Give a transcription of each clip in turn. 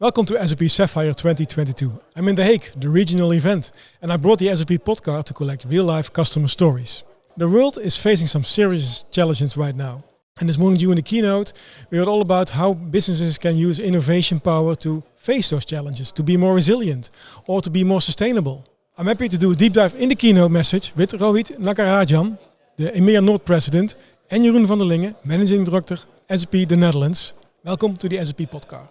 Welcome to SAP Sapphire 2022. I'm in The Hague, the regional event, and I brought the SAP Podcar to collect real-life customer stories. The world is facing some serious challenges right now. And this morning during the keynote, we heard all about how businesses can use innovation power to face those challenges, to be more resilient or to be more sustainable. I'm happy to do a deep dive in the keynote message with Rohit Nagarajan, the EMEA North President, and Jeroen van der Lingen, Managing Director, SAP The Netherlands. Welcome to the SAP Podcar.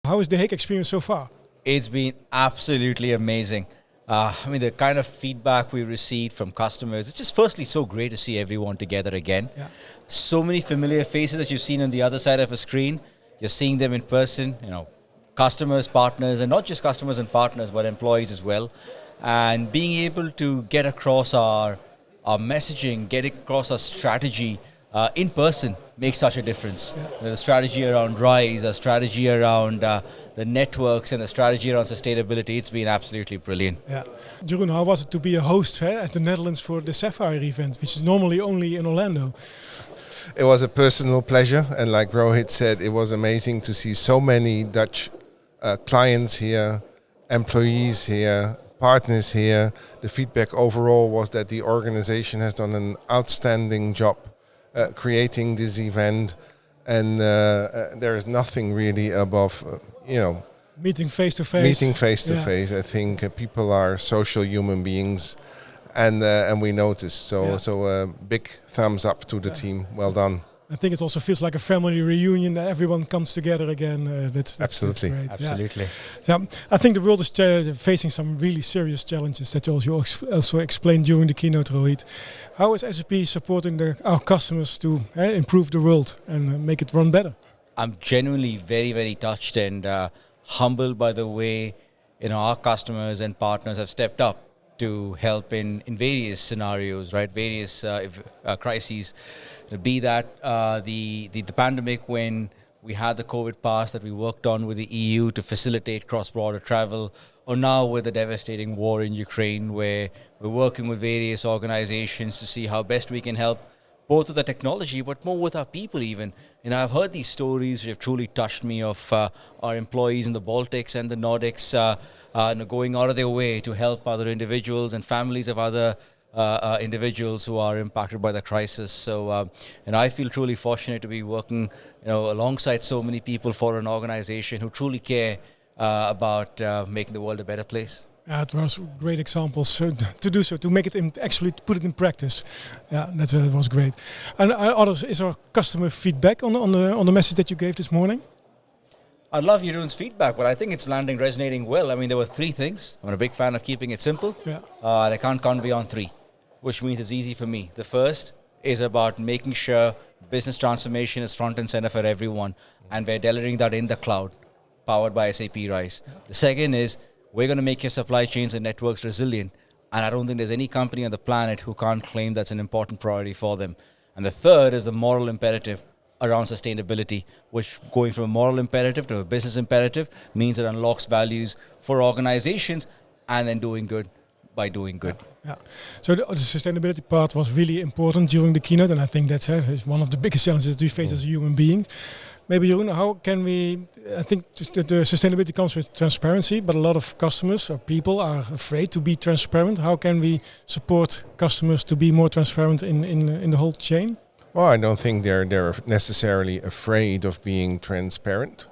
How is the Hague experience so far? It's been absolutely amazing. The kind of feedback we received from customers, it's just firstly so great to see everyone together again. Yeah. So many familiar faces that you've seen on the other side of a screen. You're seeing them in person, customers, partners, and not just customers and partners, but employees as well. And being able to get across our messaging, get across our strategy in person makes such a difference. Yeah. The strategy around RISE, the strategy around the networks and the strategy around sustainability, it's been absolutely brilliant. Yeah. Jeroen, how was it to be a host at the Netherlands for the Sapphire event, which is normally only in Orlando? It was a personal pleasure, and like Rohit said, it was amazing to see so many Dutch clients here, employees here, partners here. The feedback overall was that the organization has done an outstanding job creating this event, and there is nothing really above, meeting face to face. Meeting face to face. I think people are social human beings, and we noticed. So big thumbs up to the team. Well done. I think it also feels like a family reunion that everyone comes together again. That's absolutely great. Absolutely. Yeah. I think the world is facing some really serious challenges that you also explained during the keynote, Rohit. How is SAP supporting our customers to improve the world and make it run better? I'm genuinely very, very touched and humbled by the way our customers and partners have stepped up to help in various scenarios, right? Various crises. Be that the pandemic, when we had the COVID pass that we worked on with the EU to facilitate cross-border travel, or now with the devastating war in Ukraine, where we're working with various organizations to see how best we can help both with the technology, but more with our people even. I've heard these stories which have truly touched me of our employees in the Baltics and the Nordics going out of their way to help other individuals and families of other individuals who are impacted by the crisis. So, I feel truly fortunate to be working, alongside so many people for an organization who truly care about making the world a better place. Yeah, it was great examples to do so, to make it actually to put it in practice. Yeah, that was great. And is there customer feedback on the message that you gave this morning? I'd love Jeroen's feedback, but I think it's resonating well. There were 3 things. I'm a big fan of keeping it simple. Yeah. And I can't count beyond 3, which means it's easy for me. The first is about making sure business transformation is front and center for everyone, and we're delivering that in the cloud, powered by SAP RISE. Yeah. The second is we're going to make your supply chains and networks resilient, and I don't think there's any company on the planet who can't claim that's an important priority for them. And the third is the moral imperative around sustainability, which going from a moral imperative to a business imperative means it unlocks values for organizations and then doing good by doing good. Yeah. So the sustainability part was really important during the keynote, and I think that's one of the biggest challenges that we face as human beings. Maybe, Jeroen, how can I think the sustainability comes with transparency, but a lot of customers or people are afraid to be transparent. How can we support customers to be more transparent in the whole chain? Well, I don't think they're necessarily afraid of being transparent.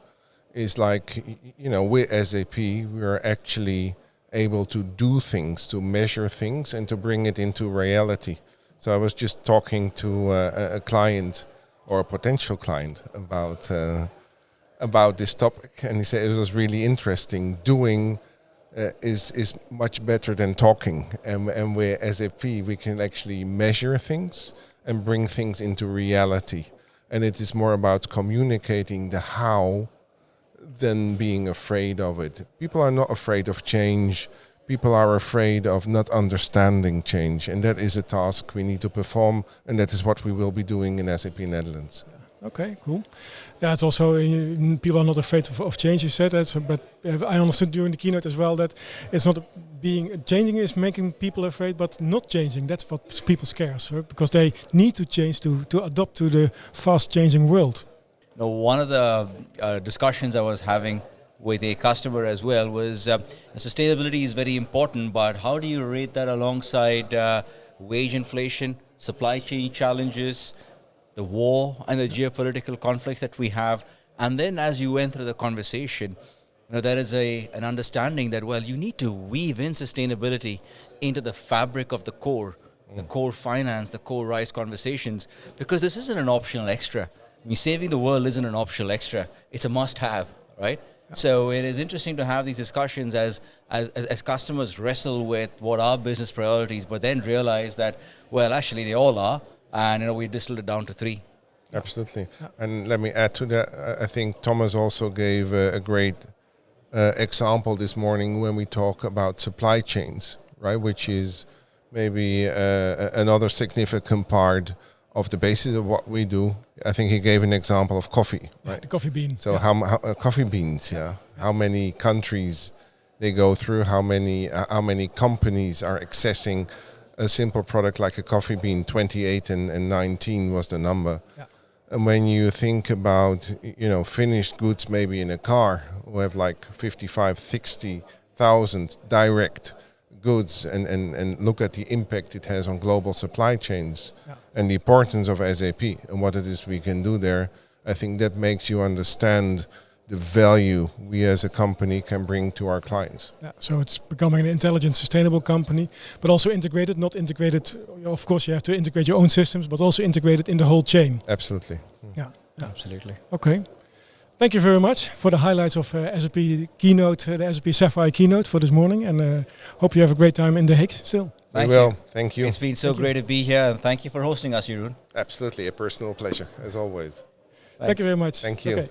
It's like, with SAP, we're actually able to do things, to measure things, and to bring it into reality. So I was just talking to a client or a potential client about this topic, and he said it was really interesting. Doing is much better than talking, and with SAP we can actually measure things and bring things into reality. And it is more about communicating the how than being afraid of it. People are not afraid of change. People are afraid of not understanding change. And that is a task we need to perform. And that is what we will be doing in SAP Netherlands. Okay, cool. Yeah, it's also people are not afraid of change. You said that, but I understood during the keynote as well that it's not changing is making people afraid, but not changing. That's what people scares, right? Because they need to change to adapt to the fast changing world. Now, one of the discussions I was having with a customer as well was sustainability is very important, but how do you rate that alongside wage inflation, supply chain challenges, the war and the geopolitical conflicts that we have? And then as you went through the conversation, there is an understanding that, well, you need to weave in sustainability into the fabric of the core finance, the core RISE conversations, because this isn't an optional extra. I mean, saving the world isn't an optional extra. It's a must-have, right? Yeah. So it is interesting to have these discussions as customers wrestle with what are business priorities, but then realize that, well, actually they all are, and we distilled it down to 3. Absolutely. Yeah. And let me add to that. I think Thomas also gave a great example this morning when we talk about supply chains, right? Which is maybe another significant part of the basis of what we do. I think he gave an example of coffee, right? The coffee bean. So how coffee beans, how many countries they go through, how many companies are accessing a simple product like a coffee bean. 28 and 19 was the number. Yeah. And when you think about, finished goods maybe in a car, who have like 55, 60,000 direct goods and look at the impact it has on global supply chains and the importance of SAP and what it is we can do there, I think that makes you understand the value we as a company can bring to our clients. Yeah, so it's becoming an intelligent, sustainable company, but also integrated, not integrated. Of course, you have to integrate your own systems, but also integrated in the whole chain. Absolutely. Yeah. Absolutely. Okay. Thank you very much for the highlights of SAP keynote, the SAP Sapphire keynote for this morning, and hope you have a great time in The Hague still. Thank you. Thank you. It's been so great to be here, and thank you for hosting us, Jeroen. Absolutely, a personal pleasure, as always. Thank you very much. Thank you. Okay.